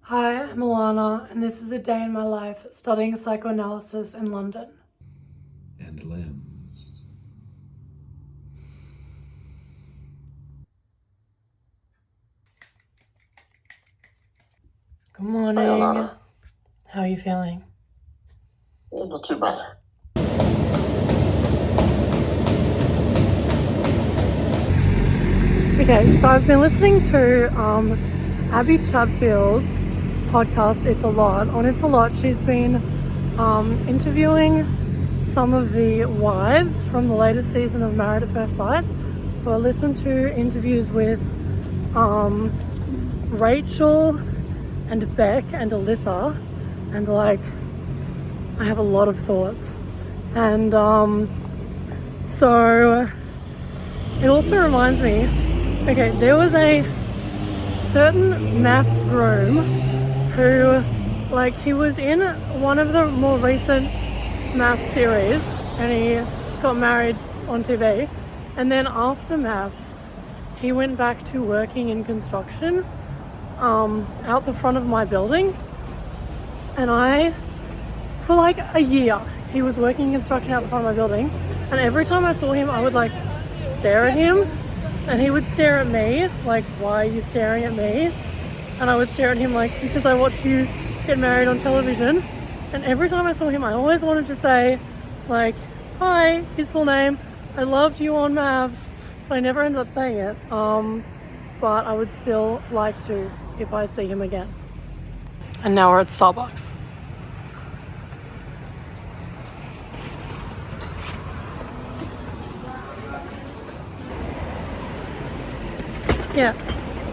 Hi, I'm Alana, and this is a day in my life studying psychoanalysis in London. And limbs. Good morning. Hi, Alana. How are you feeling? Yeah, not too bad. Okay, so I've been listening to Abby Chatfield's podcast, It's a Lot. On It's a Lot, she's been interviewing some of the wives from the latest season of Married at First Sight. So I listened to interviews with Rachel and Beck and Alyssa, and I have a lot of thoughts. And so it also reminds me, okay, there was a certain maths groom who, he was in one of the more recent maths series and he got married on TV. And then after maths, he went back to working in construction out the front of my building. And for a year, he was working in construction out the front of my building. And every time I saw him, I would stare at him. And he would stare at me, why are you staring at me? And I would stare at him because I watched you get married on television. And every time I saw him, I always wanted to say, hi, his full name, I loved you on maths. But I never ended up saying it. But I would still like to if I see him again. And now we're at Starbucks. Yeah,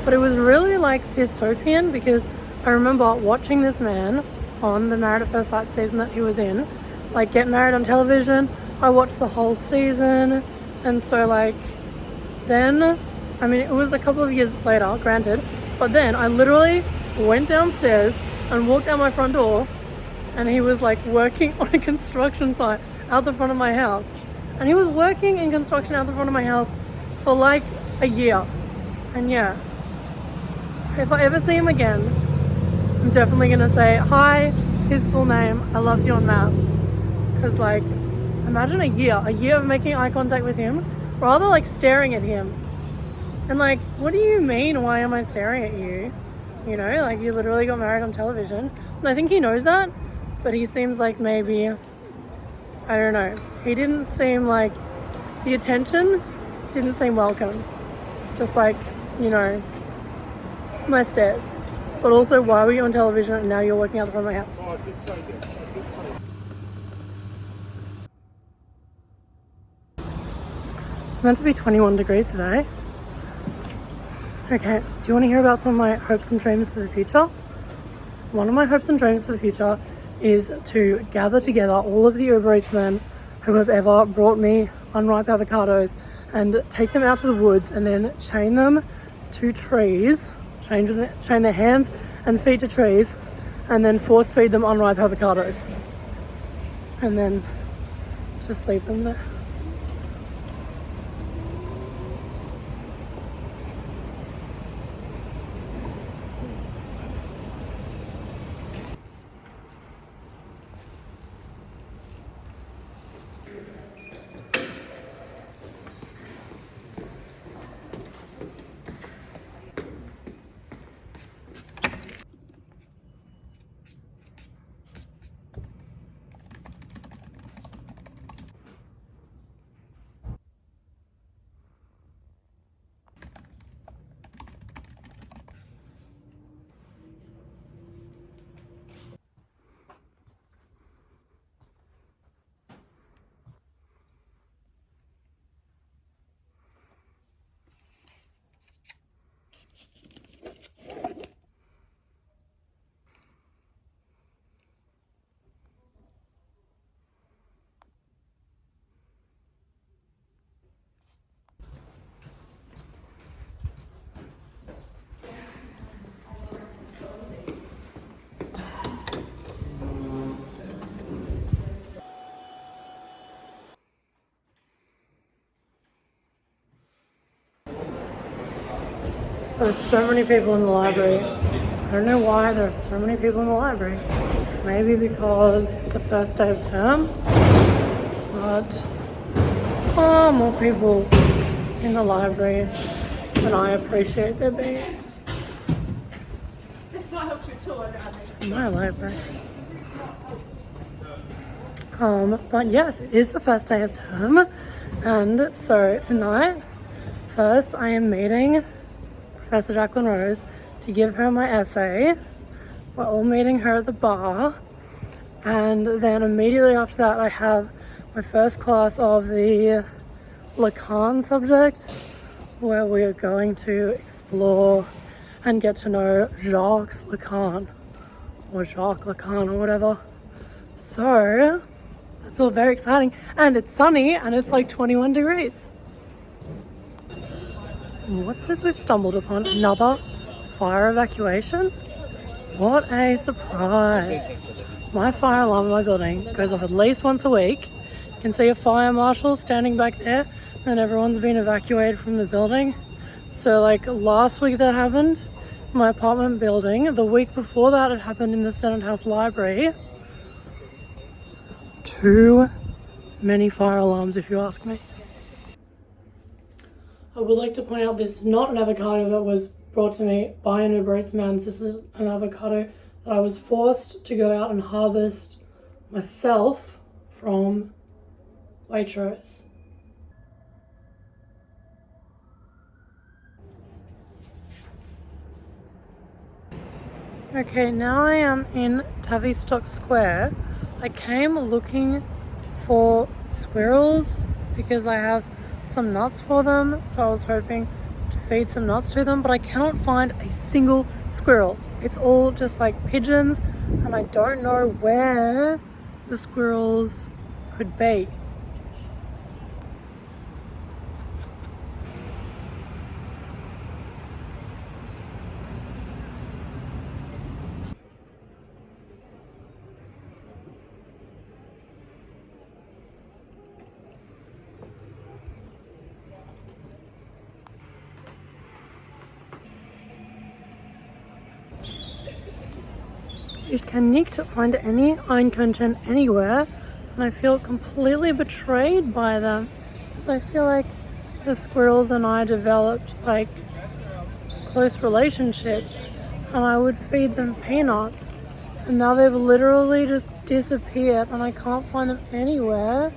but it was really dystopian because I remember watching this man on the Married at First Sight season that he was in, get married on television. I watched the whole season, and so then, it was a couple of years later, granted, but then I literally went downstairs and walked out my front door, and he was working on a construction site out the front of my house. And he was working in construction out the front of my house for a year. And yeah, if I ever see him again, I'm definitely gonna say, hi, his full name, I loved you on maths. Because imagine a year of making eye contact with him, rather staring at him. And what do you mean, why am I staring at you? You know, you literally got married on television. And I think he knows that, but he seems maybe, I don't know, he didn't seem the attention didn't seem welcome. Just my stares. But also, why were you on television and now you're working out the front of my house? Oh, I did say that. It's meant to be 21 degrees today. Okay, do you want to hear about some of my hopes and dreams for the future? One of my hopes and dreams for the future is to gather together all of the Uber Eats men who have ever brought me unripe avocados and take them out to the woods and then chain them to trees, chain their hands and feet to trees, and then force feed them unripe avocados. And then just leave them there. There were so many people in the library don't know why there are so many people in the library. Maybe because it's the first day of term, but far more people in the library than I appreciate there being. It's my library. But yes, it is the first day of term, and so tonight, first I am meeting Professor Jacqueline Rose to give her my essay. We're all meeting her at the bar, and then immediately after that I have my first class of the Lacan subject, where we are going to explore and get to know Jacques Lacan, or Jacques Lacan, or whatever. So it's all very exciting, and it's sunny, and it's like 21 degrees. What's this we've stumbled upon? Another fire evacuation? What a surprise. My fire alarm in my building goes off at least once a week. You can see a fire marshal standing back there, and everyone's been evacuated from the building. So like last week that happened in my apartment building. The week before that it happened in the Senate House Library. Too many fire alarms, if you ask me. I would like to point out this is not an avocado that was brought to me by an Uber Eats man. This is an avocado that I was forced to go out and harvest myself from Waitrose. Okay, now I am in Tavistock Square. I came looking for squirrels because I have some nuts for them, so I was hoping to feed some nuts to them, but I cannot find a single squirrel. It's all just like pigeons, and I don't know where the squirrels could be. Ich kann nicht find any Einkünfte anywhere, and I feel completely betrayed by them. Because I feel like the squirrels and I developed like close relationship, and I would feed them peanuts, and now they've literally just disappeared, and I can't find them anywhere,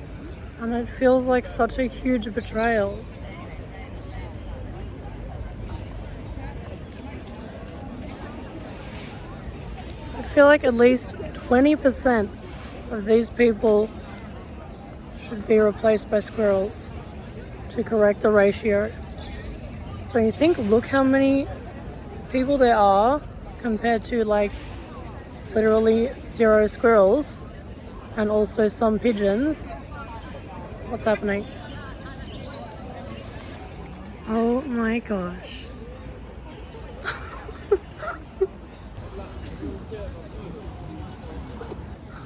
and it feels like such a huge betrayal. I feel like at least 20% of these people should be replaced by squirrels to correct the ratio. So you think, look how many people there are compared to like literally 0 squirrels and also some pigeons. What's happening? Oh my gosh.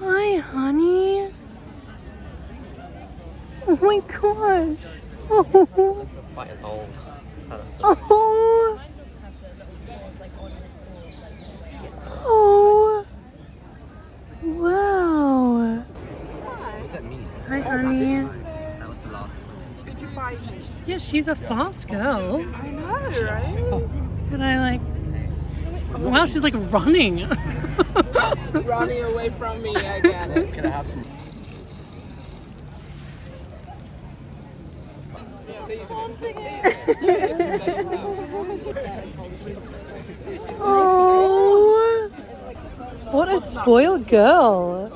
Hi, honey. Oh my gosh. Oh. Oh. Oh. Wow. What does that mean? Hi, honey. That was the last one. Did you buy me? Yeah, she's a fast girl. I know, right? But I like... Wow, she's like running. Running away from me, I get it. Can I have some? Oh, what a spoiled girl.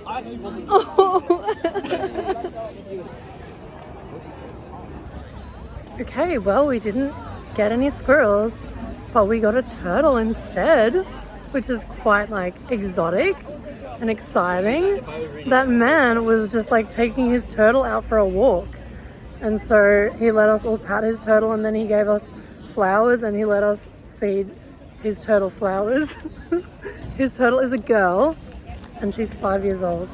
Oh. Okay, well, we didn't get any squirrels, but we got a turtle instead, which is quite like exotic and exciting. That man was just like taking his turtle out for a walk, and so he let us all pat his turtle, and then he gave us flowers and he let us feed his turtle flowers. His turtle is a girl and she's 5 years old.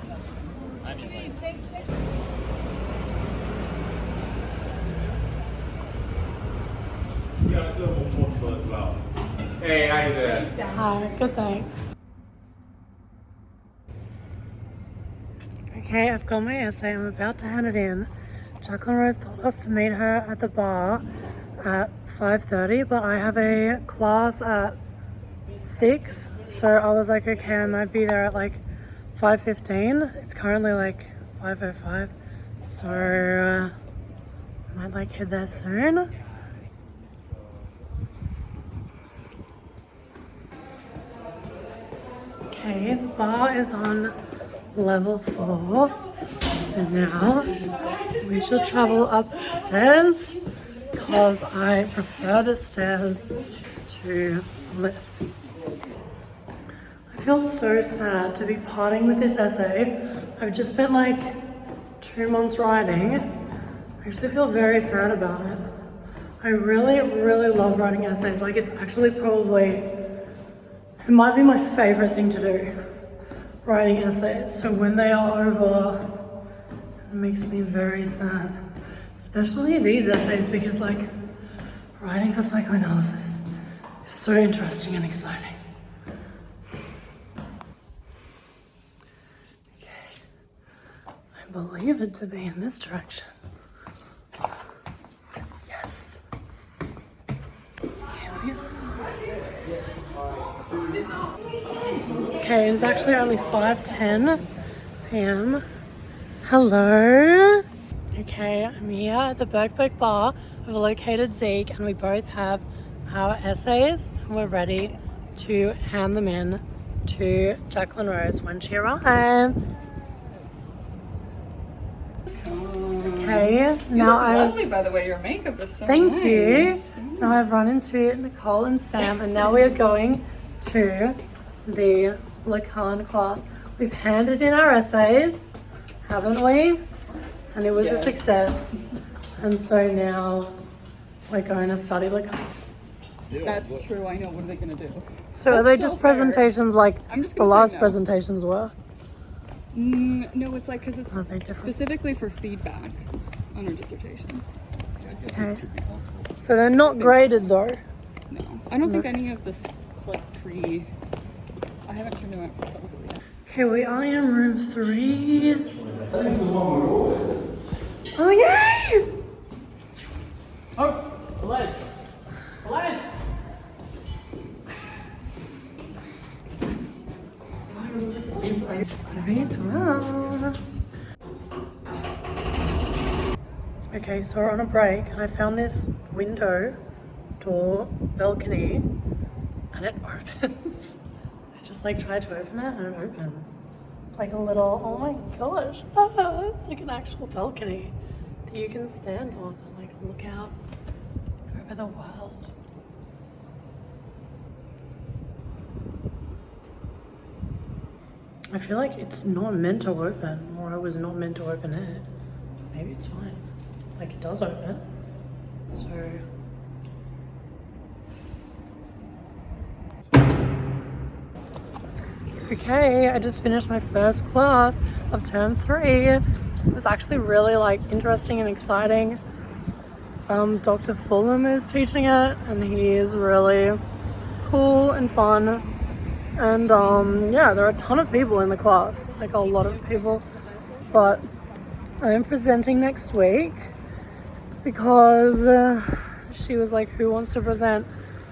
Hey, how you doing? Hi, good thanks. Okay, I've got my essay. I'm about to hand it in. Jacqueline Rose told us to meet her at the bar at 5:30, but I have a class at 6, so I was like, okay, I might be there at like 5:15. It's currently like 5:05, so I might like head there soon. Okay, the bar is on level 4, so now we shall travel upstairs because I prefer the stairs to lifts. I feel so sad to be parting with this essay. I've just spent like 2 months writing. I actually feel very sad about it. I really love writing essays. Like, it's actually probably, it might be my favorite thing to do, writing essays. So when they are over, it makes me very sad. Especially these essays, because like writing for psychoanalysis is so interesting and exciting. Okay, I believe it to be in this direction. Yes. Here we are. Okay, it's actually only 5:10 p.m. Hello. Okay, I'm here at the Bergberg Bar. I've located Zeke and we both have our essays and we're ready to hand them in to Jacqueline Rose when she arrives. Okay, now lovely, by the way. Your makeup is so Thank nice. you. Now I've run into Nicole and Sam and now we are going to the Lacan class. We've handed in our essays, haven't we? And it was a success. And so now we're going to study Lacan. That's true. I know. What are they going to do? So are they just presentations like I'm just the gonna say last no. presentations were? No, it's like because it's Are they different? specifically for feedback on our dissertation. Okay. So they're not graded though. No, I don't think any of this like I haven't turned in my proposal yet. Okay, we are in room 3. Oh yay! Oh, Elijah. Elijah. Great, well. Okay, so we're on a break and I found this window, door, balcony, and it opens. I just like tried to open it and it opens. It's like a little, oh my gosh, it's like an actual balcony that you can stand on and like look out over the world. I feel like it's not meant to open, or I was not meant to open it. Maybe it's fine. Like it does open. So okay, I just finished my first class of term 3. It was actually really like interesting and exciting. Dr. Fulham is teaching it and he is really cool and fun. And yeah, there are a ton of people in the class, like a lot of people. But I am presenting next week because she was like, who wants to present?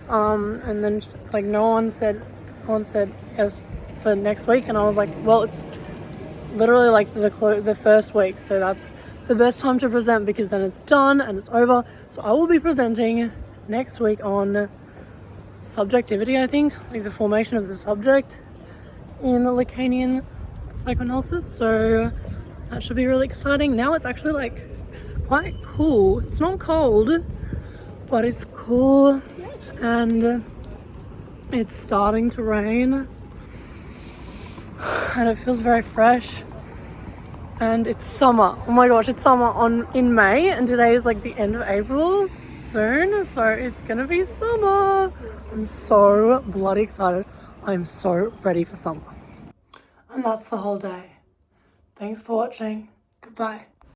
And then like no one said yes for next week, and I was like, well, it's literally like the first week, so that's the best time to present because then it's done and it's over. So I will be presenting next week on subjectivity, I think, like the formation of the subject in Lacanian psychoanalysis. So that should be really exciting. Now it's actually like quite cool. It's not cold, but it's cool, and it's starting to rain and it feels very fresh, and it's summer. Oh my gosh, it's summer in May and today is like the end of April soon, so it's gonna be summer. I'm so bloody excited. I'm so ready for summer. And that's the whole day. Thanks for watching. Goodbye.